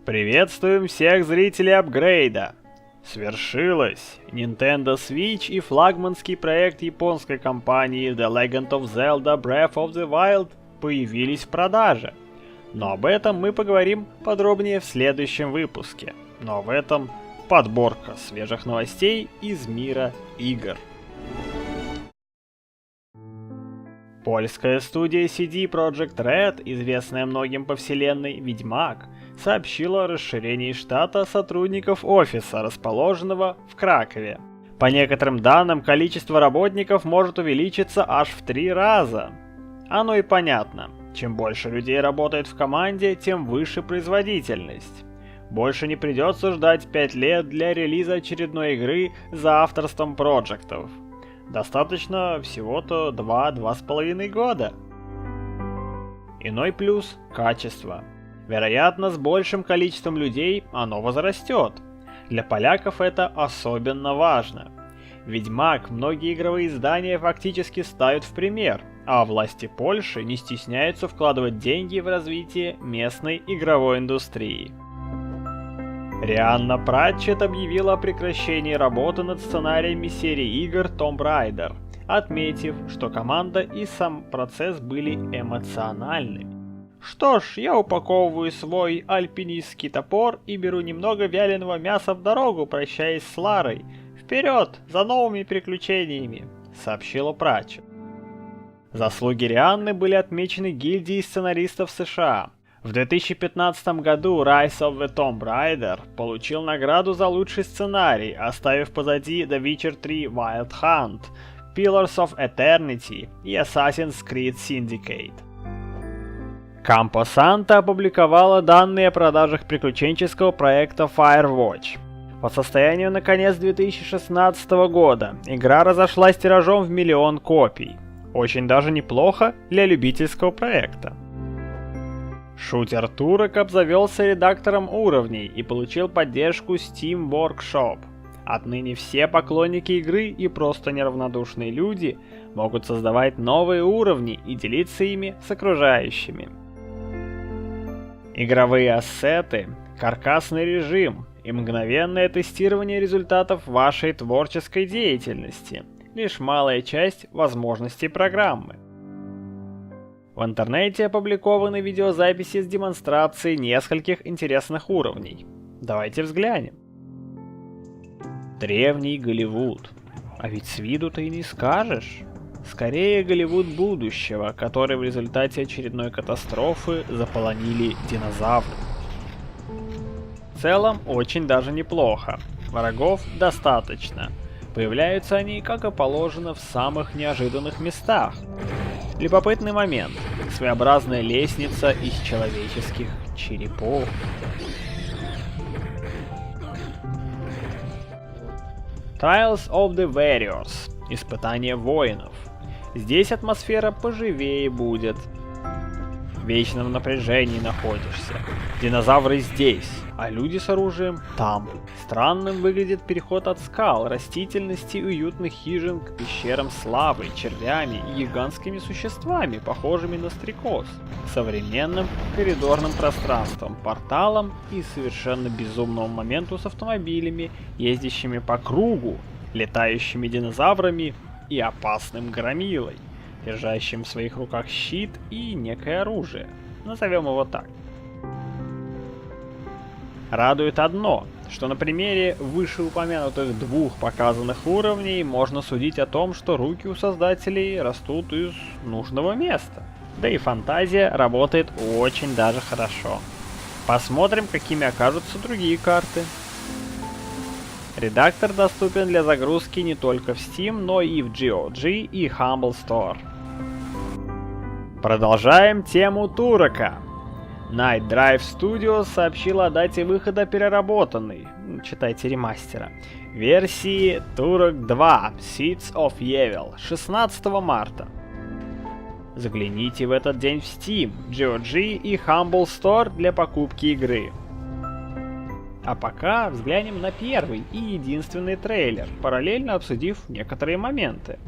Приветствуем всех зрителей апгрейда! Свершилось! Nintendo Switch и флагманский проект японской компании The Legend of Zelda Breath of the Wild появились в продаже. Но об этом мы поговорим подробнее в следующем выпуске. Но в этом подборка свежих новостей из мира игр. Польская студия CD Projekt Red, известная многим по вселенной Ведьмак, сообщила о расширении штата сотрудников офиса, расположенного в Кракове. По некоторым данным, количество работников может увеличиться аж в 3 раза. Оно и понятно. Чем больше людей работает в команде, тем выше производительность. Больше не придется ждать 5 лет для релиза очередной игры за авторством проектов. Достаточно всего-то 2-2,5 года. Иной плюс – качество. Вероятно, с большим количеством людей оно возрастет. Для поляков это особенно важно. Ведьмак многие игровые издания фактически ставят в пример, а власти Польши не стесняются вкладывать деньги в развитие местной игровой индустрии. Рианна Пратчетт объявила о прекращении работы над сценариями серии игр Tomb Raider, отметив, что команда и сам процесс были эмоциональными. Что ж, я упаковываю свой альпинистский топор и беру немного вяленого мяса в дорогу, прощаясь с Ларой. Вперед, за новыми приключениями, сообщила Пратчетт. Заслуги Рианны были отмечены гильдией сценаристов США. В 2015 году Rise of the Tomb Raider получил награду за лучший сценарий, оставив позади The Witcher 3 Wild Hunt, Pillars of Eternity и Assassin's Creed Syndicate. Campo Santo опубликовала данные о продажах приключенческого проекта Firewatch. По состоянию на конец 2016 года игра разошлась тиражом в 1 миллион копий. Очень даже неплохо для любительского проекта. Шутер Турок обзавелся редактором уровней и получил поддержку Steam Workshop. Отныне все поклонники игры и просто неравнодушные люди могут создавать новые уровни и делиться ими с окружающими. Игровые ассеты, каркасный режим и мгновенное тестирование результатов вашей творческой деятельности – лишь малая часть возможностей программы. В интернете опубликованы видеозаписи с демонстрацией нескольких интересных уровней. Давайте взглянем. Древний Голливуд. А ведь с виду-то и не скажешь. Скорее Голливуд будущего, который в результате очередной катастрофы заполонили динозавры. В целом очень даже неплохо. Врагов достаточно. Появляются они, как и положено, в самых неожиданных местах. Любопытный момент. Своеобразная лестница из человеческих черепов. Trials of the Warriors. Испытание воинов. Здесь атмосфера поживее будет. В вечном напряжении находишься. Динозавры здесь, а люди с оружием там. Странным выглядит переход от скал, растительности и уютных хижин к пещерам с лавой, червями и гигантскими существами, похожими на стрекоз, современным коридорным пространством, порталом и совершенно безумному моменту с автомобилями, ездящими по кругу, летающими динозаврами и опасным громилой, держащим в своих руках щит и некое оружие. Назовем его так. Радует одно, что на примере вышеупомянутых 2 показанных уровней можно судить о том, что руки у создателей растут из нужного места. Да и фантазия работает очень даже хорошо. Посмотрим, какими окажутся другие карты. Редактор доступен для загрузки не только в Steam, но и в GOG и Humble Store. Продолжаем тему Турока. Night Drive Studios сообщила о дате выхода переработанной, читайте ремастера, версии Turok 2 Seeds of Evil 16 марта. Загляните в этот день в Steam, GOG и Humble Store для покупки игры. А пока взглянем на первый и единственный трейлер, параллельно обсудив некоторые моменты.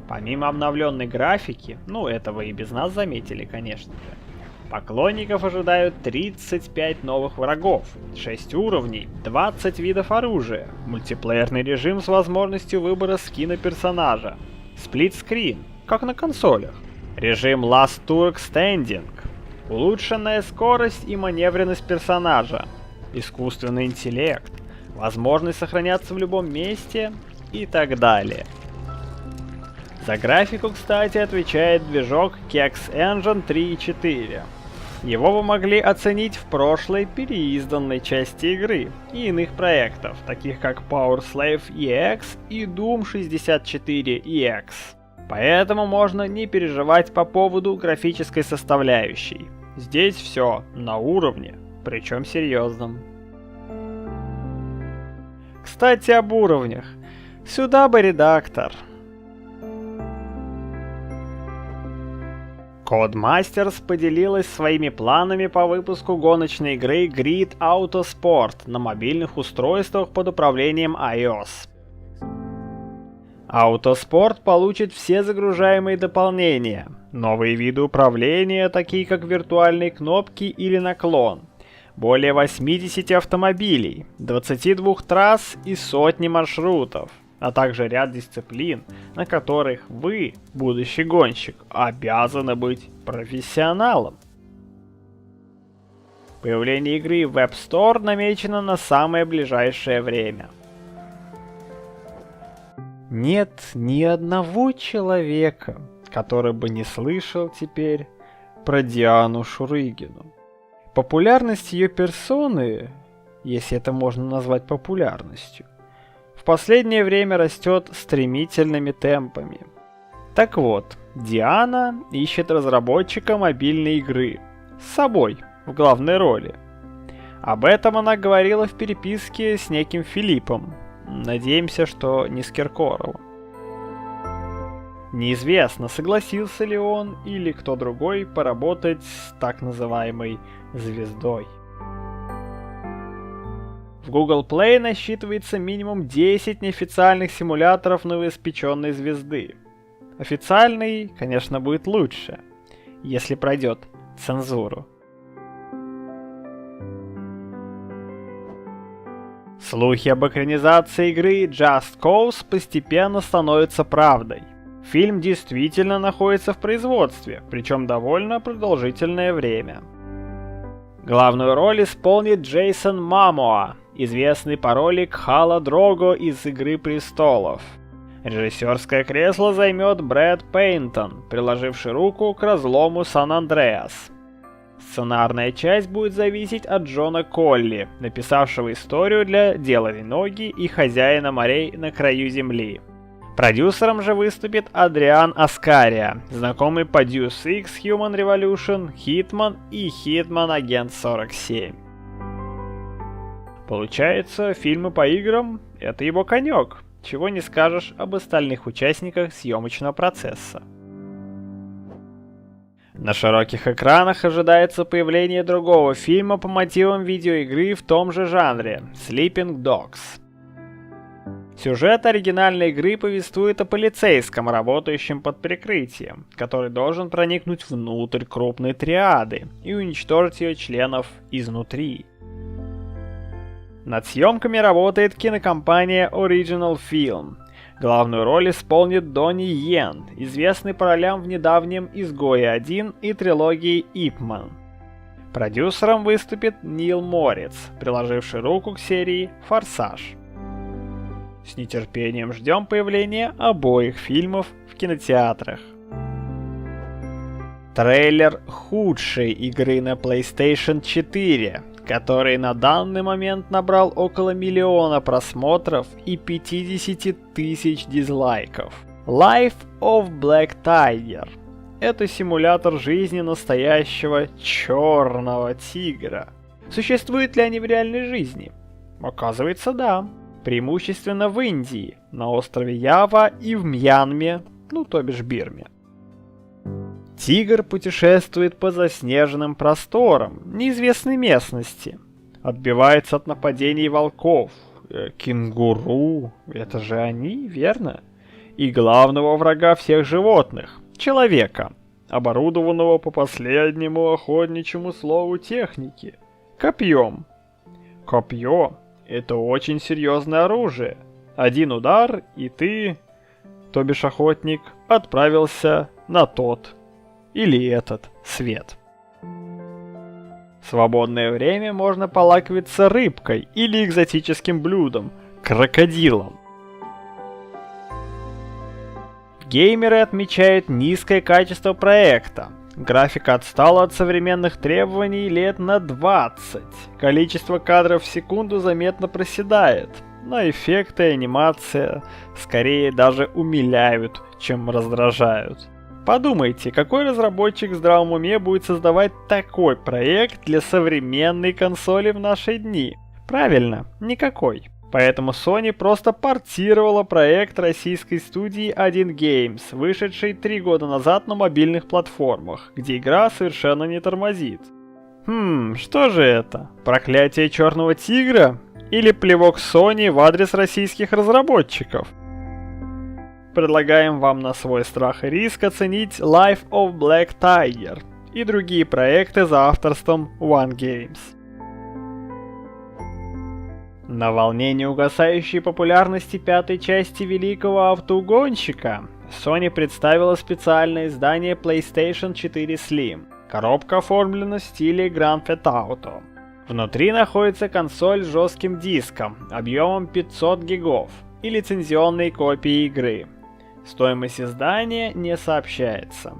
Помимо обновленной графики, это вы и без нас заметили, конечно же, Поклонников ожидают 35 новых врагов, 6 уровней, 20 видов оружия, мультиплеерный режим с возможностью выбора скина персонажа, сплитскрин, как на консолях, режим Last Tour Extending, улучшенная скорость и маневренность персонажа, искусственный интеллект, возможность сохраняться в любом месте и так далее. За графику, кстати, отвечает движок Kex Engine 3.4. Его вы могли оценить в прошлой переизданной части игры и иных проектов, таких как Power Slave EX и Doom 64 EX. Поэтому можно не переживать по поводу графической составляющей. Здесь все на уровне, причем серьезном. Кстати, об уровнях. Сюда бы редактор. Codemasters поделилась своими планами по выпуску гоночной игры Grid Autosport на мобильных устройствах под управлением iOS. Autosport получит все загружаемые дополнения, новые виды управления, такие как виртуальные кнопки или наклон, более 80 автомобилей, 22 трасс и сотни маршрутов, а также ряд дисциплин, на которых вы, будущий гонщик, обязаны быть профессионалом. Появление игры в App Store намечено на самое ближайшее время. Нет ни одного человека, который бы не слышал теперь про Диану Шурыгину. Популярность ее персоны, если это можно назвать популярностью, в последнее время растет стремительными темпами. Так вот, Диана ищет разработчика мобильной игры с собой в главной роли. Об этом она говорила в переписке с неким Филиппом. Надеемся, что не с Киркоровым. Неизвестно, согласился ли он или кто другой поработать с так называемой звездой. В Google Play насчитывается минимум 10 неофициальных симуляторов новоиспеченной звезды. Официальный, конечно, будет лучше, если пройдет цензуру. Слухи об экранизации игры Just Cause постепенно становятся правдой. Фильм действительно находится в производстве, причем довольно продолжительное время. Главную роль исполнит Джейсон Момоа, известный по роли Кхала Дрого из «Игры престолов». Режиссерское кресло займет Брэд Пейнтон, приложивший руку к разлому Сан-Андреас. Сценарная часть будет зависеть от Джона Колли, написавшего историю для «Деловой ноги» и «Хозяина морей на краю земли». Продюсером же выступит Адриан Аскария, знакомый по Deus Ex Human Revolution, Hitman и Hitman Агент 47. Получается, фильмы по играм — это его конек, чего не скажешь об остальных участниках съемочного процесса. На широких экранах ожидается появление другого фильма по мотивам видеоигры в том же жанре — Sleeping Dogs. Сюжет оригинальной игры повествует о полицейском, работающем под прикрытием, который должен проникнуть внутрь крупной триады и уничтожить ее членов изнутри. Над съемками работает кинокомпания Original Film. Главную роль исполнит Донни Йен, известный по ролям в недавнем «Изгое 1» и трилогии «Ип Ман». Продюсером выступит Нил Морриц, приложивший руку к серии «Форсаж». С нетерпением ждем появления обоих фильмов в кинотеатрах. Трейлер худшей игры на PlayStation 4, который на данный момент набрал около 1 миллиона просмотров и 50 тысяч дизлайков. Life of Black Tiger. Это симулятор жизни настоящего черного тигра. Существуют ли они в реальной жизни? Оказывается, да. Преимущественно в Индии, на острове Ява и в Мьянме, то бишь Бирме. Тигр путешествует по заснеженным просторам неизвестной местности, отбивается от нападений волков, кенгуру, это же они, верно? И главного врага всех животных, человека, оборудованного по последнему охотничьему слову техники – копьем. Копье – это очень серьезное оружие. Один удар, и ты, то бишь охотник, отправился на тот или этот свет. В свободное время можно полакомиться рыбкой или экзотическим блюдом – крокодилом. Геймеры отмечают низкое качество проекта. Графика отстала от современных требований лет на 20. Количество кадров в секунду заметно проседает, но эффекты и анимация скорее даже умиляют, чем раздражают. Подумайте, какой разработчик в здравом уме будет создавать такой проект для современной консоли в наши дни? Правильно, никакой. Поэтому Sony просто портировала проект российской студии 1Games, вышедший 3 года назад на мобильных платформах, где игра совершенно не тормозит. Что же это? Проклятие Черного Тигра? Или плевок Sony в адрес российских разработчиков? Предлагаем вам на свой страх и риск оценить Life of Black Tiger и другие проекты за авторством 1Games. На волне неугасающей популярности пятой части великого автоугонщика Sony представила специальное издание PlayStation 4 Slim. Коробка оформлена в стиле Grand Theft Auto. Внутри находится консоль с жестким диском объемом 500 гигов и лицензионной копией игры. Стоимость издания не сообщается.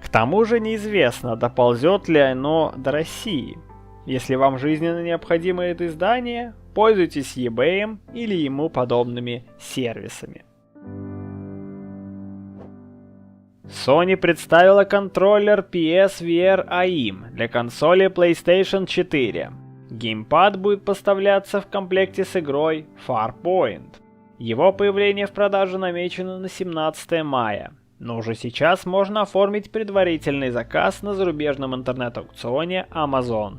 К тому же неизвестно, доползет ли оно до России. Если вам жизненно необходимо это издание, пользуйтесь eBay или ему подобными сервисами. Sony представила контроллер PSVR AIM для консоли PlayStation 4. Геймпад будет поставляться в комплекте с игрой Farpoint. Его появление в продаже намечено на 17 мая, но уже сейчас можно оформить предварительный заказ на зарубежном интернет-аукционе Amazon.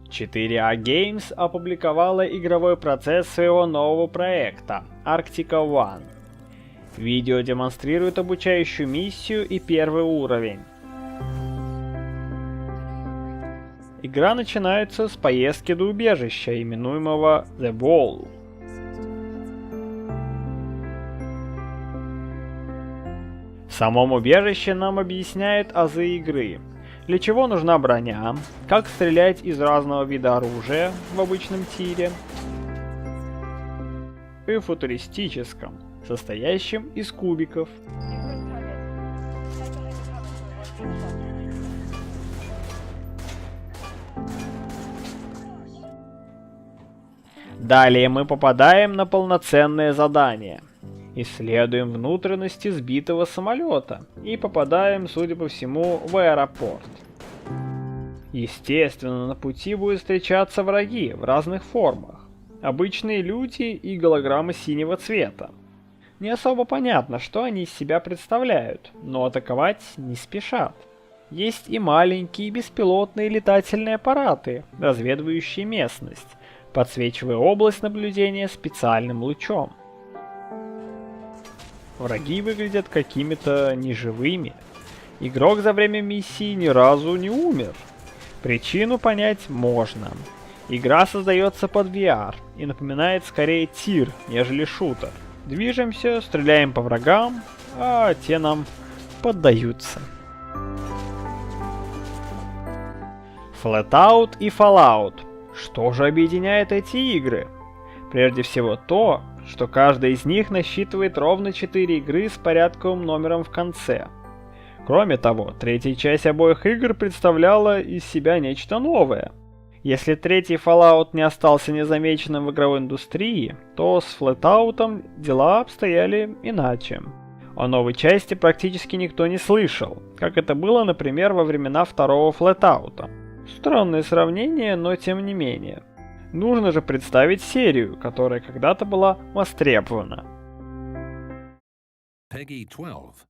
4A Games опубликовала игровой процесс своего нового проекта Arctica One. Видео демонстрирует обучающую миссию и первый уровень. Игра начинается с поездки до убежища, именуемого The Wall. В самом убежище нам объясняют азы игры. Для чего нужна броня, как стрелять из разного вида оружия в обычном тире и футуристическом, состоящем из кубиков. Далее мы попадаем на полноценное задание. Исследуем внутренности сбитого самолета и попадаем, судя по всему, в аэропорт. Естественно, на пути будут встречаться враги в разных формах. Обычные люди и голограммы синего цвета. Не особо понятно, что они из себя представляют, но атаковать не спешат. Есть и маленькие беспилотные летательные аппараты, разведывающие местность, подсвечивая область наблюдения специальным лучом. Враги выглядят какими-то неживыми. Игрок за время миссии ни разу не умер. Причину понять можно. Игра создается под VR и напоминает скорее тир, нежели шутер. Движемся, стреляем по врагам, а те нам поддаются. Flatout и Fallout. Что же объединяет эти игры? Прежде всего то, что каждая из них насчитывает ровно 4 игры с порядковым номером в конце. Кроме того, третья часть обоих игр представляла из себя нечто новое. Если третий Fallout не остался незамеченным в игровой индустрии, то с Flatout дела обстояли иначе. О новой части практически никто не слышал, как это было, например, во времена второго Flatout. Странное сравнение, но тем не менее. Нужно же представить серию, которая когда-то была востребована. Peggy 12.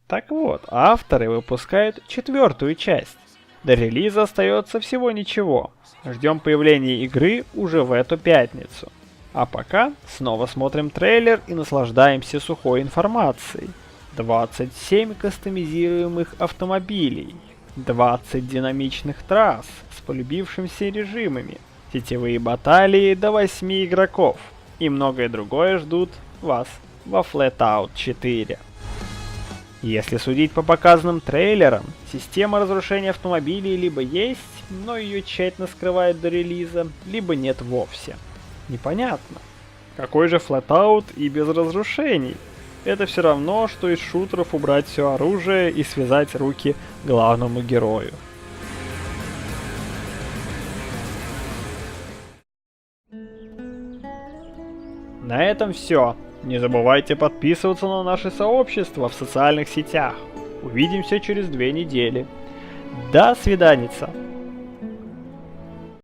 Так вот, авторы выпускают 4-ю часть. До релиза остается всего ничего. Ждем появления игры уже в эту пятницу. А пока снова смотрим трейлер и наслаждаемся сухой информацией. 27 кастомизируемых автомобилей, 20 динамичных трасс с полюбившимися режимами, сетевые баталии до 8 игроков и многое другое ждут вас во Flatout 4. Если судить по показанным трейлерам, система разрушения автомобилей либо есть, но ее тщательно скрывают до релиза, либо нет вовсе. Непонятно. Какой же Flatout и без разрушений? Это все равно, что из шутеров убрать все оружие и связать руки главному герою. На этом все. Не забывайте подписываться на наше сообщество в социальных сетях. Увидимся через 2 недели. До свиданица!